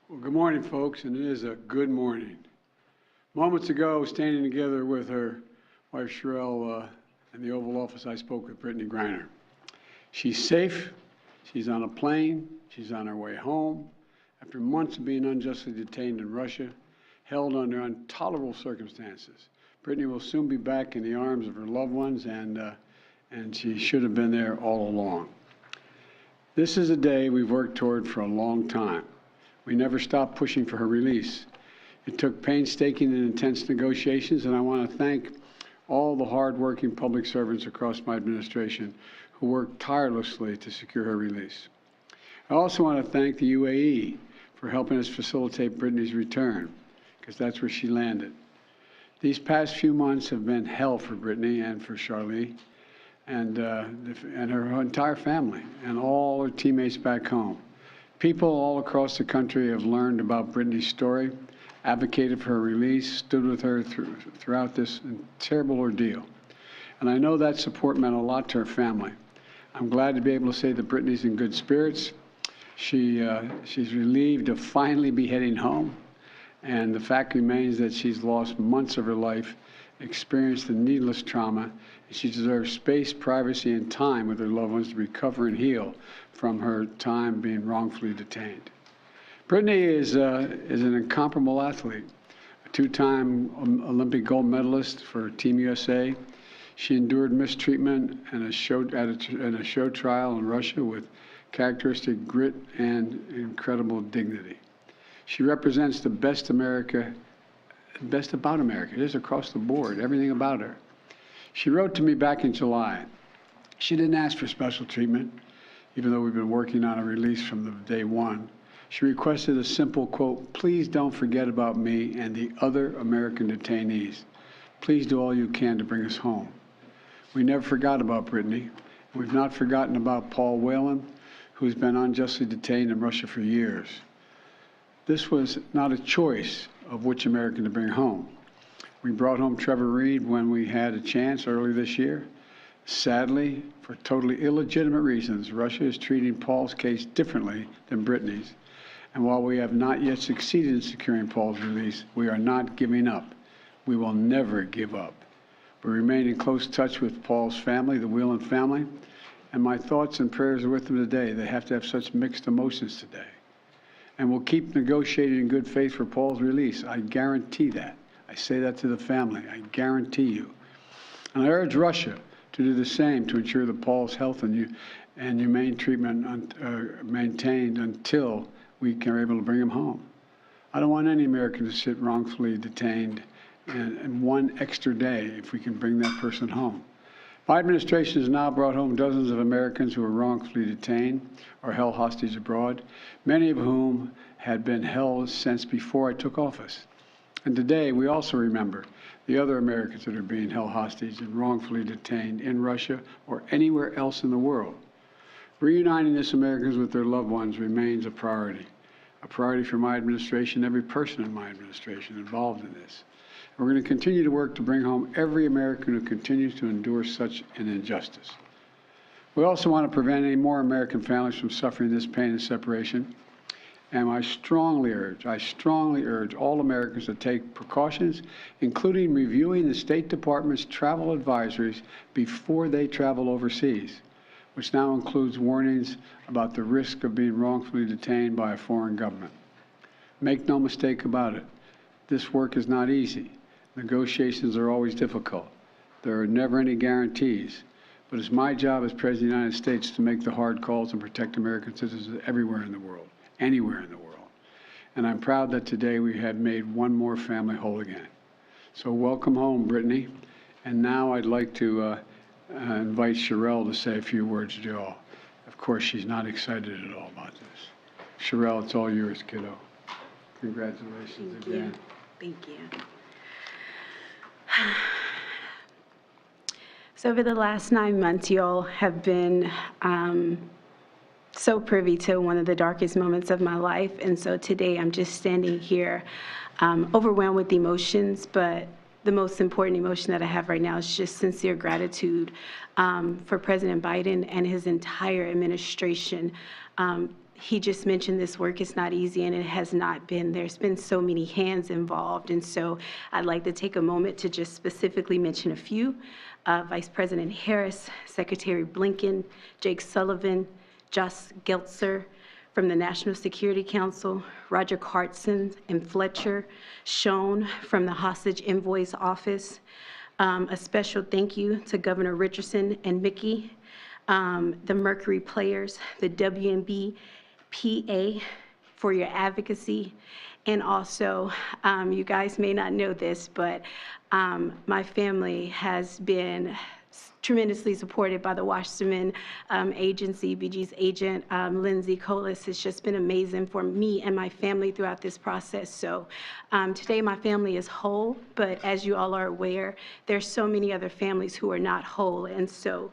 Well, good morning, folks, and it is a good morning. Moments ago, standing together with her wife, Sherelle, in the Oval Office, I spoke with Brittney Griner. She's safe. She's on a plane. She's on her way home. After months of being unjustly detained in Russia, held under intolerable circumstances, Brittney will soon be back in the arms of her loved ones, and she should have been there all along. This is a day we've worked toward for a long time. We never stopped pushing for her release. It took painstaking and intense negotiations, and I want to thank all the hard-working public servants across my administration who worked tirelessly to secure her release. I also want to thank the UAE for helping us facilitate Brittney's return, because that's where she landed. These past few months have been hell for Brittney and for Charlie and her entire family and all her teammates back home. People all across the country have learned about Brittney's story, advocated for her release, stood with her throughout this terrible ordeal. And I know that support meant a lot to her family. I'm glad to be able to say that Brittney's in good spirits. She's relieved to finally be heading home. And the fact remains that she's lost months of her life, experienced the needless trauma, and she deserves space, privacy, and time with her loved ones to recover and heal from her time being wrongfully detained. Brittney is an incomparable athlete, a two-time Olympic gold medalist for Team USA. She endured mistreatment and a show trial in Russia with characteristic grit and incredible dignity. She represents the best about America. It is across the board, everything about her. She wrote to me back in July. She didn't ask for special treatment, even though we've been working on a release from the day one. She requested a simple quote, "Please don't forget about me and the other American detainees. Please do all you can to bring us home." We never forgot about Brittney. We've not forgotten about Paul Whelan, who's been unjustly detained in Russia for years. This was not a choice of which American to bring home. We brought home Trevor Reed when we had a chance early this year. Sadly, for totally illegitimate reasons, Russia is treating Paul's case differently than Brittney's. And while we have not yet succeeded in securing Paul's release, we are not giving up. We will never give up. We remain in close touch with Paul's family, the Whelan family, and my thoughts and prayers are with them today. They have to have such mixed emotions today. And we'll keep negotiating in good faith for Paul's release. I guarantee that. I say that to the family. I guarantee you. And I urge Russia to do the same to ensure that Paul's health and humane treatment maintained until we are able to bring him home. I don't want any American to sit wrongfully detained and one extra day if we can bring that person home. My administration has now brought home dozens of Americans who were wrongfully detained or held hostage abroad, many of whom had been held since before I took office. And today we also remember the other Americans that are being held hostage and wrongfully detained in Russia or anywhere else in the world. Reuniting these Americans with their loved ones remains a priority for my administration, every person in my administration involved in this. We're going to continue to work to bring home every American who continues to endure such an injustice. We also want to prevent any more American families from suffering this pain and separation. And I strongly urge all Americans to take precautions, including reviewing the State Department's travel advisories before they travel overseas, which now includes warnings about the risk of being wrongfully detained by a foreign government. Make no mistake about it, this work is not easy. Negotiations are always difficult. There are never any guarantees, but it's my job as President of the United States to make the hard calls and protect American citizens everywhere in the world, anywhere in the world. And I'm proud that today we have made one more family whole again. So welcome home, Brittney. And now I'd like to invite Sherelle to say a few words to you all. Of course, she's not excited at all about this. Sherelle, it's all yours, kiddo. Congratulations again. Thank you. So over the last 9 months, you all have been so privy to one of the darkest moments of my life. And so today I'm just standing here overwhelmed with emotions, but the most important emotion that I have right now is just sincere gratitude for President Biden and his entire administration. He just mentioned this work is not easy, and it has not been. There's been so many hands involved, and so I'd like to take a moment to just specifically mention a few. Vice President Harris, Secretary Blinken, Jake Sullivan, Josh Geltzer from the National Security Council, Roger Cartson and Fletcher, Schoen from the Hostage Envoy's Office. A special thank you to Governor Richardson and Mickey, the Mercury Players, the WNB PA for your advocacy. And also, you guys may not know this, but my family has been tremendously supported by the Wasserman Agency. BG's agent, Lindsay Colas, has just been amazing for me and my family throughout this process. So today my family is whole, but as you all are aware, there's so many other families who are not whole. And so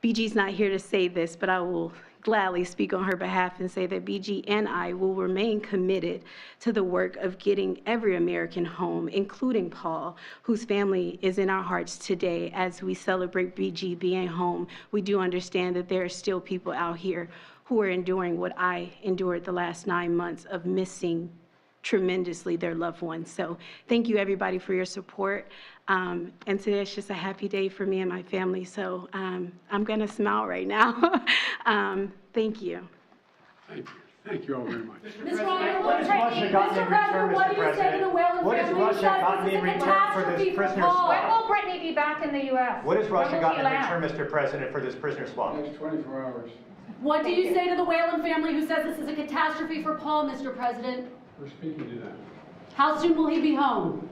BG's not here to say this, but I will gladly speak on her behalf and say that BG and I will remain committed to the work of getting every American home, including Paul, whose family is in our hearts today. As we celebrate BG being home, we do understand that there are still people out here who are enduring what I endured the last 9 months of missing tremendously their loved ones. So thank you everybody for your support. And today it's just a happy day for me and my family. So I'm gonna smile right now. Thank you. Thank you. Thank you all very much. Mr. President, what has Russia gotten in return, Mr. President? What has Russia gotten in return for this prisoner swap? When will Brittney be back in the U.S.? What has Russia gotten in return, Mr. President, for this prisoner swap? Next 24 hours. What do you say to the Whalen family who says this is a catastrophe for Paul, Mr. President? We're speaking to them. How soon will he be home?